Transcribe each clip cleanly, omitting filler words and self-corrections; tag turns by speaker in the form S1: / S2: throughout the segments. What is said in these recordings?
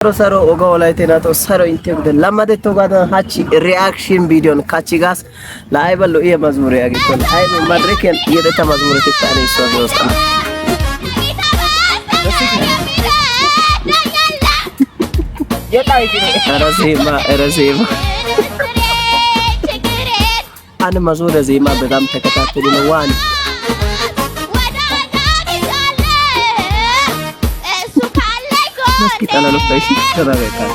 S1: Saro oga walaayteen haa ta'u saro inte gude lammadettoo gaadan hachi reaction videon kachigaas la'ayba lo'iya mazmuriyaa giddon ayba madrekiyan yedetta mazmureti ta'anii issuwa be'oos. ኧረ ዜማ አንድ መዝሙር ዜማ በጣም ተከታተሉ ነው ዋን Meski kalau lupa isi kerawekan.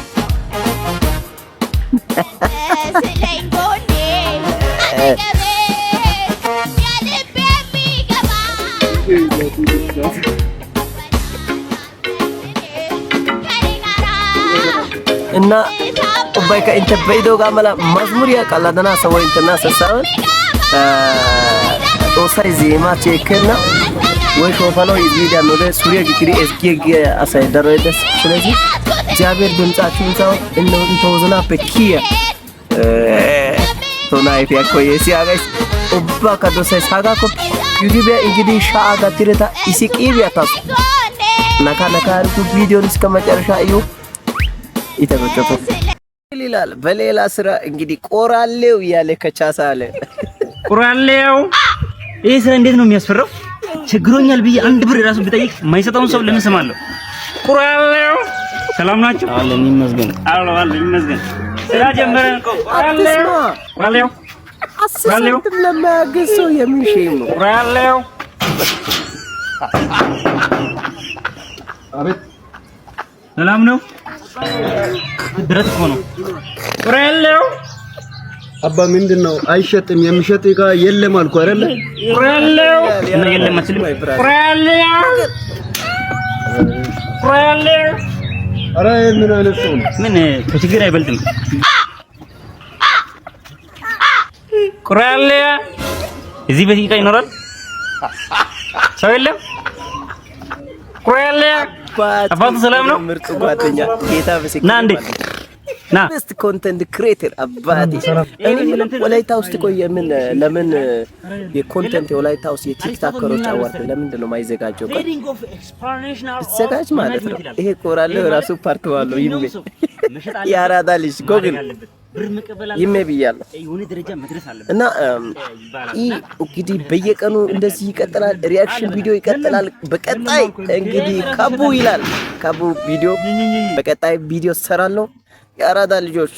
S1: Inna baik inta baido gamala mazmuriya kalladana sawo intana sasawan osai zema chekena ወይ ሾፋኖ ይዚዳ ነው ለሱሪያ ግትሪ ኤስጌግ አሳይ ደረደስ ስለዚህ ጃቤር ድምጻችሁን ታው እንደው ተወዝና በኪያ ቶናይት ያቆየ ሲያጋስ ኦባ ከዶሰ ሳጋኮ ዩቲዩብ እንግዲህ ሻአጋ ትረታ ኢሲቂቢያ ታስ ነካ ነካ አርጉ ቪዲዮን እስከ መጨረሻ እዩ ይተበከፉ ይላል በሌላ ስራ እንግዲህ ቆራሌው ያለ ከቻሳ አለ ቆራሌው ይሄ ስራ እንዴት ነው የሚያስፈራው ችግሮኛል ብዬ አንድ ብር ራሱ ቢጠይቅ ማይሰጣውን ሰው ለምን ሰማለሁ? ቁራሌው ሰላም ናችሁ? አለን ይመስገን። አለን ይመስገን። ስራ ጀመረን እኮ ቁራሌው ቁራሌው ለማገሶ የሚሽም ነው ቁራሌው አቤት ሰላም ነው? ድረስ እኮ ነው ቁራሌው አባ ምንድነው አይሸጥም የሚሸጥ እቃ የለም አልኩ አይደለ ቁራሌው እና የለም መስል ቁራሌው አረ ምን አይነት ሰው ምን ከችግር አይበልጥም ቁራሌው እዚህ በዚህ እቃ ይኖራል ሰው የለም ቁራሌው አባቱ ሰላም ነው ምርጥ ጓደኛ ጌታ በስክ ና እንዴ ና በስት ኮንቴንት ክሬተር አባቴ እኔ ወላይታ ውስጥ ቆየ ምን ለምን የኮንቴንት ወላይታ ውስጥ የቲክቶከሮች አዋርድ ለምንድን ነው ማይዘጋጀው ዘጋጅ ማለት ነው ይሄ ቆራሌው ራሱ ፓርት ባለው ይሜ ያራዳ ልጅ ጎግል ይሜ ብያለሁ እና እንግዲህ በየቀኑ እንደዚህ ይቀጥላል ሪአክሽን ቪዲዮ ይቀጥላል በቀጣይ እንግዲህ ካቡ ይላል ካቡ ቪዲዮ በቀጣይ ቪዲዮ ሰራለሁ ያራዳ ልጆች